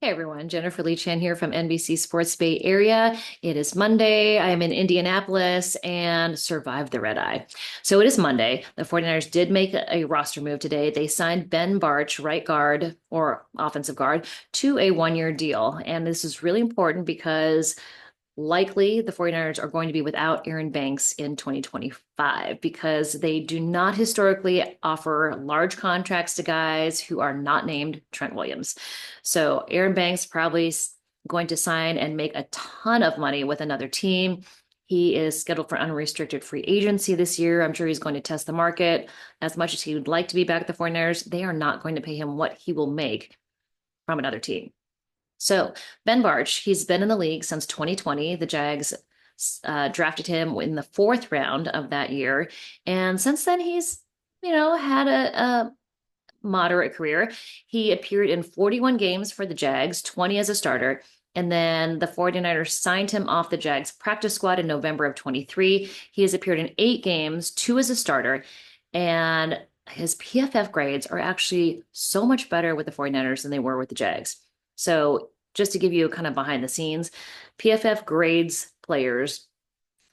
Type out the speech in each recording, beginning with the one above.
Hey everyone, Jennifer Lee Chan here from NBC Sports Bay Area. It is Monday. I am in Indianapolis and survived the red eye. So it is Monday. The 49ers did make a roster move today. They signed Ben Bartch, right guard or offensive guard, to a 1 year deal. And this is really important because likely the 49ers are going to be without Aaron Banks in 2025 because they do not historically offer large contracts to guys who are not named Trent Williams. So Aaron Banks probably going to sign and make a ton of money with another team. He is scheduled for unrestricted free agency this year. I'm sure he's going to test the market. As much as he would like to be back at the 49ers, they are not going to pay him what he will make from another team. So Ben Bartch, he's been in the league since 2020. The Jags drafted him in the fourth round of that year, and since then he's had a moderate career. He appeared in 41 games for the Jags, 20 as a starter. And then the 49ers signed him off the Jags practice squad in November of 23. He has appeared in 8 games, 2 as a starter. And his PFF grades are actually so much better with the 49ers than they were with the Jags. So just to give you kind of behind the scenes, PFF grades players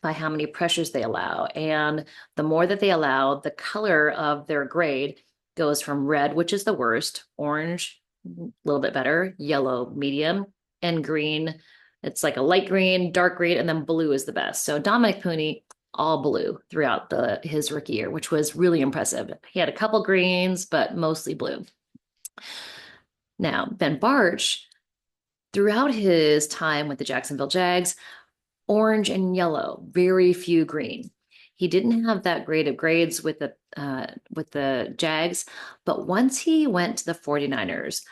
by how many pressures they allow. And the more that they allow, the color of their grade goes from red, which is the worst, orange, a little bit better, yellow, medium, and green. It's like a light green, dark green, and then blue is the best. So Dominic Pooney, all blue throughout his rookie year, which was really impressive. He had a couple greens, but mostly blue. Now, Ben Bartch, throughout his time with the Jacksonville Jags, orange and yellow, very few green. He didn't have that grade of grades with the Jags, but once he went to the 49ers,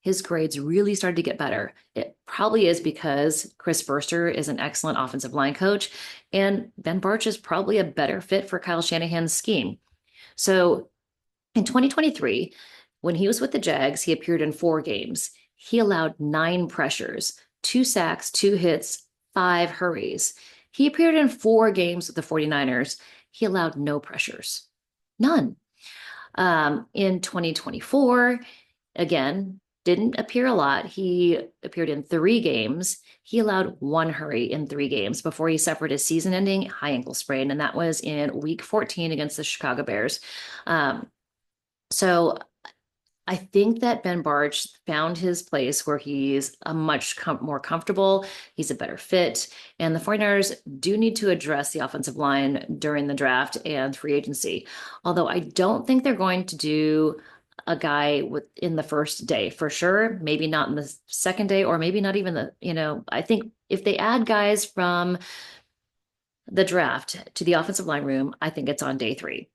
his grades really started to get better. It probably is because Chris Burster is an excellent offensive line coach, and Ben Bartch is probably a better fit for Kyle Shanahan's scheme. So in 2023, when he was with the Jags, he appeared in 4 games. He allowed 9 pressures, 2 sacks, 2 hits, 5 hurries. He appeared in 4 games with the 49ers. He allowed no pressures, none. In 2024, again, didn't appear a lot. He appeared in 3 games. He allowed 1 hurry in 3 games before he suffered a season-ending high ankle sprain, and that was in Week 14 against the Chicago Bears. So I think that Ben Bartch found his place where he's a much more comfortable. He's a better fit. And the 49ers do need to address the offensive line during the draft and free agency. Although I don't think they're going to do a guy in the first day for sure. Maybe not in the second day, or maybe not even I think if they add guys from the draft to the offensive line room, I think it's on day 3.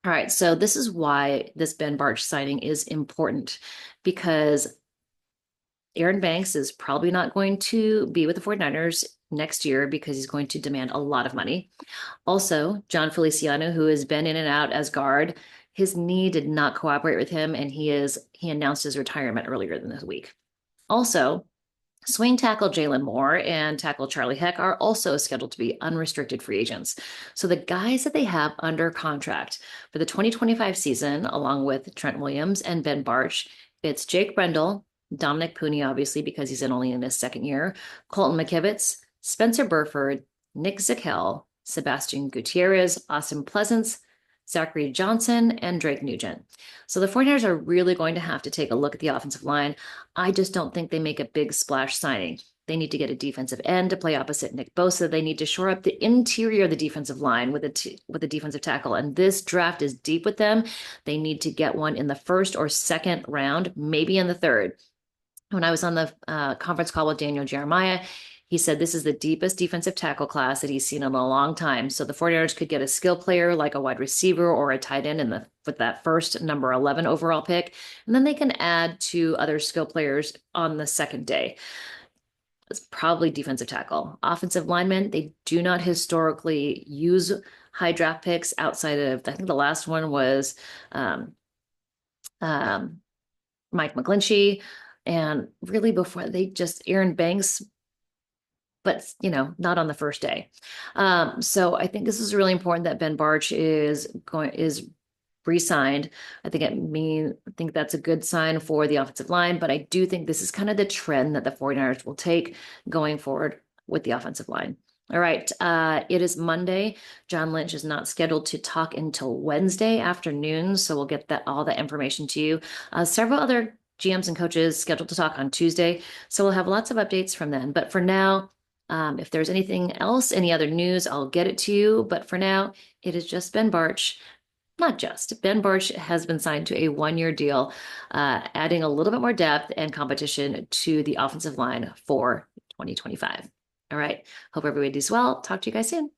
All right, so this is why this Ben Bartch signing is important, because Aaron Banks is probably not going to be with the 49ers next year because he's going to demand a lot of money. Also, John Feliciano, who has been in and out as guard, his knee did not cooperate with him, and he announced his retirement earlier than this week. Also, swing tackle Jalen Moore and tackle Charlie Heck are also scheduled to be unrestricted free agents. So the guys that they have under contract for the 2025 season, along with Trent Williams and Ben Bartch, it's Jake Brendel, Dominic Pooney, obviously, because he's only in his second year, Colton McKivitz, Spencer Burford, Nick Zakel, Sebastian Gutierrez, Austin Pleasance, Zachary Johnson, and Drake Nugent. So the 49ers are really going to have to take a look at the offensive line. I just don't think they make a big splash signing. They need to get a defensive end to play opposite Nick Bosa. They need to shore up the interior of the defensive line with a defensive tackle. And this draft is deep with them. They need to get one in the first or second round, maybe in the third. When I was on the conference call with Daniel Jeremiah, he said this is the deepest defensive tackle class that he's seen in a long time. So the 49ers could get a skill player like a wide receiver or a tight end with that first number 11 overall pick. And then they can add 2 other skill players on the second day. It's probably defensive tackle. Offensive linemen, they do not historically use high draft picks outside of, I think the last one was Mike McGlinchey. And really before Aaron Banks, but not on the first day. So I think this is really important that Ben Bartch is re-signed. I think that's a good sign for the offensive line, but I do think this is kind of the trend that the 49ers will take going forward with the offensive line. All right. It is Monday. John Lynch is not scheduled to talk until Wednesday afternoon, so we'll get all that information to you. Several other GMs and coaches scheduled to talk on Tuesday, so we'll have lots of updates from them. But for now, if there's anything else, any other news, I'll get it to you. But for now, it is just Ben Bartch. Not just. Ben Bartch has been signed to a 1-year deal, adding a little bit more depth and competition to the offensive line for 2025. All right. Hope everybody does well. Talk to you guys soon.